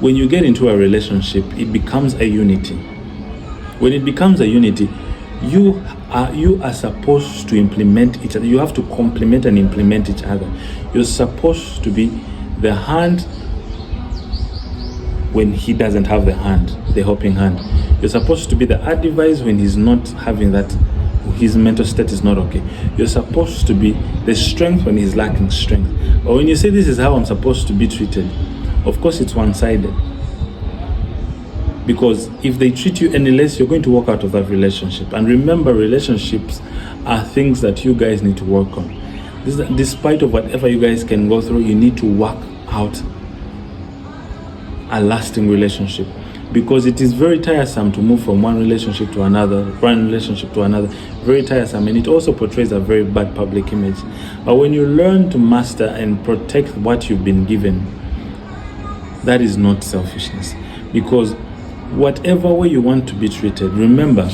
when you get into a relationship, it becomes a unity. When it becomes a unity, you are supposed to implement each other. You have to complement and implement each other. You're supposed to be the hand when he doesn't have the hand, the helping hand. You're supposed to be the advice when he's not having that, his mental state is not okay. You're supposed to be the strength when he's lacking strength. But when you say this is how I'm supposed to be treated, of course it's one-sided. Because if they treat you any less, you're going to walk out of that relationship. And remember, relationships are things that you guys need to work on. Despite of whatever you guys can go through, you need to work out a lasting relationship. Because it is very tiresome to move from one relationship to another, very tiresome, and it also portrays a very bad public image. But when you learn to master and protect what you've been given, that is not selfishness. Because whatever way you want to be treated, remember,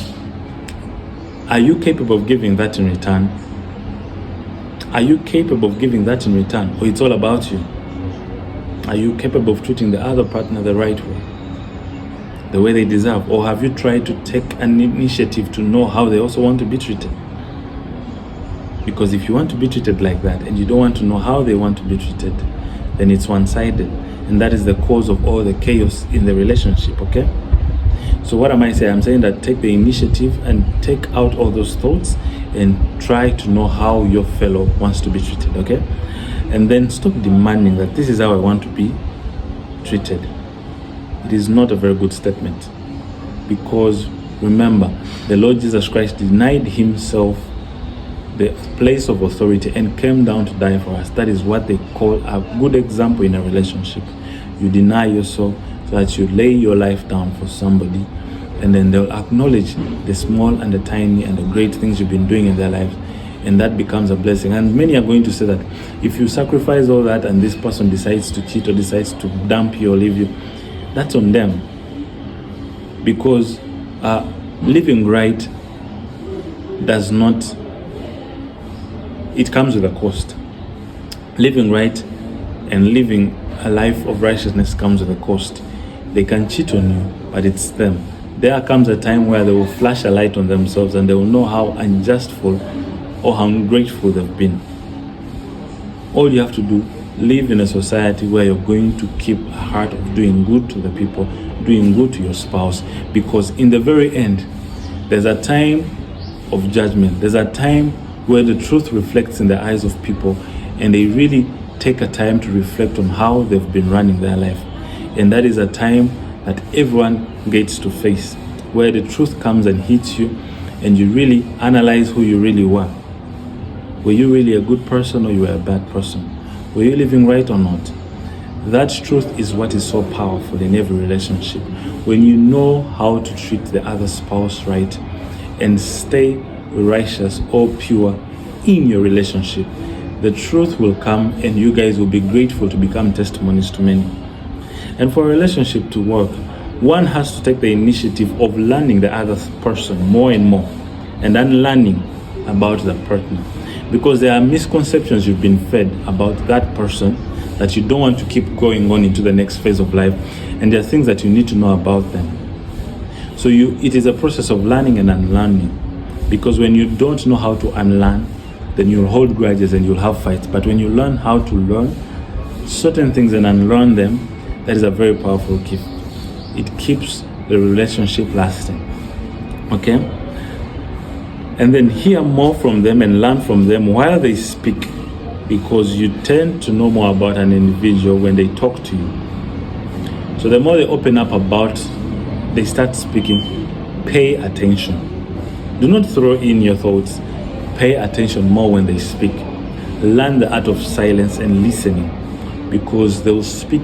are you capable of giving that in return? Are you capable of giving that in return? Or it's all about you? Are you capable of treating the other partner the right way? The way they deserve? Or have you tried to take an initiative to know how they also want to be treated? Because if you want to be treated like that and you don't want to know how they want to be treated, then it's one-sided. And that is the cause of all the chaos in the relationship, okay? So what am I saying? I'm saying that take the initiative and take out all those thoughts and try to know how your fellow wants to be treated, okay? And then stop demanding that this is how I want to be treated. It is not a very good statement. Because remember, the Lord Jesus Christ denied himself the place of authority and came down to die for us. That is what they call a good example in a relationship. You deny yourself so that you lay your life down for somebody, and then they'll acknowledge the small and the tiny and the great things you've been doing in their lives, and that becomes a blessing. And many are going to say that if you sacrifice all that and this person decides to cheat or decides to dump you or leave you, that's on them. Because living right does not, it comes with a cost. Living right and living a life of righteousness comes with a cost. They can cheat on you, but it's them. There comes a time where they will flash a light on themselves and they will know how unjustful or how ungrateful they've been. All you have to do, live in a society where you're going to keep a heart of doing good to the people, doing good to your spouse, because in the very end, there's a time of judgment. There's a time where the truth reflects in the eyes of people and they really take a time to reflect on how they've been running their life. And that is a time that everyone gets to face, where the truth comes and hits you and you really analyze who you really were. Were you really a good person or you were a bad person? Were you living right or not? That truth is what is so powerful in every relationship. When you know how to treat the other spouse right and stay righteous or pure in your relationship, the truth will come and you guys will be grateful to become testimonies to many. And for a relationship to work, one has to take the initiative of learning the other person more and more and unlearning about the partner. Because there are misconceptions you've been fed about that person that you don't want to keep going on into the next phase of life, and there are things that you need to know about them. So it is a process of learning and unlearning, because when you don't know how to unlearn, then you'll hold grudges and you'll have fights. But when you learn how to learn certain things and unlearn them, that is a very powerful gift. It keeps the relationship lasting, okay? And then hear more from them and learn from them while they speak, because you tend to know more about an individual when they talk to you. So the more they open up about, they start speaking, pay attention. Do not throw in your thoughts. Pay attention more when they speak. Learn the art of silence and listening, because they will speak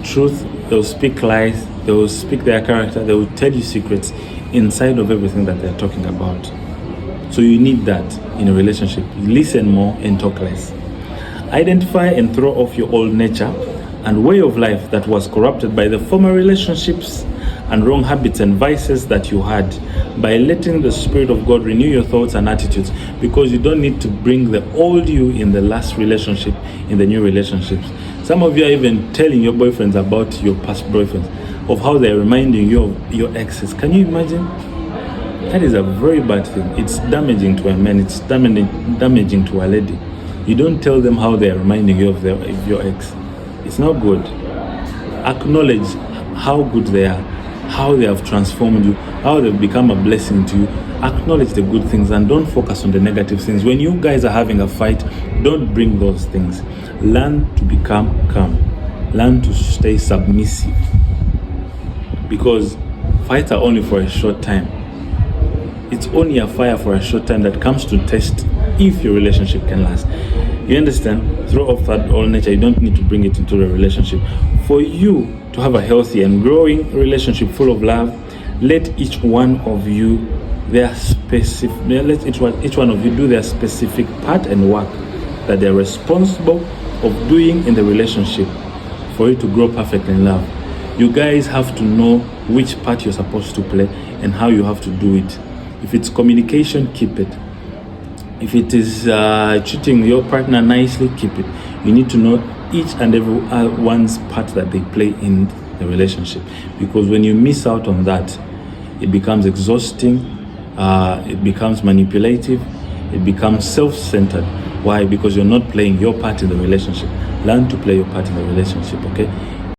truth, they will speak lies, they will speak their character, they will tell you secrets inside of everything that they're talking about. So you need that in a relationship. Listen more and talk less. Identify and throw off your old nature and way of life that was corrupted by the former relationships and wrong habits and vices that you had, by letting the Spirit of God renew your thoughts and attitudes, because you don't need to bring the old you in the last relationship in the new relationships. Some of you are even telling your boyfriends about your past boyfriends, of how they're reminding you of your exes. Can you imagine? That is a very bad thing. It's damaging to a man. It's damaging to a lady. You don't tell them how they are reminding you of your ex. It's not good. Acknowledge how good they are, how they have transformed you, how they've become a blessing to you. Acknowledge the good things and don't focus on the negative things. When you guys are having a fight, don't bring those things. Learn to become calm. Learn to stay submissive. Because fights are only for a short time. It's only a fire for a short time that comes to test if your relationship can last. You understand? Throw off that all nature. You don't need to bring it into a relationship. For you to have a healthy and growing relationship full of love, let each one of you let each one of you do their specific part and work that they're responsible of doing in the relationship for you to grow perfect in love. You guys have to know which part you're supposed to play and how you have to do it. If it's communication, keep it. If it is treating your partner nicely, keep it. You need to know each and every one's part that they play in the relationship. Because when you miss out on that, it becomes exhausting, it becomes manipulative, it becomes self-centered. Why? Because you're not playing your part in the relationship. Learn to play your part in the relationship, okay?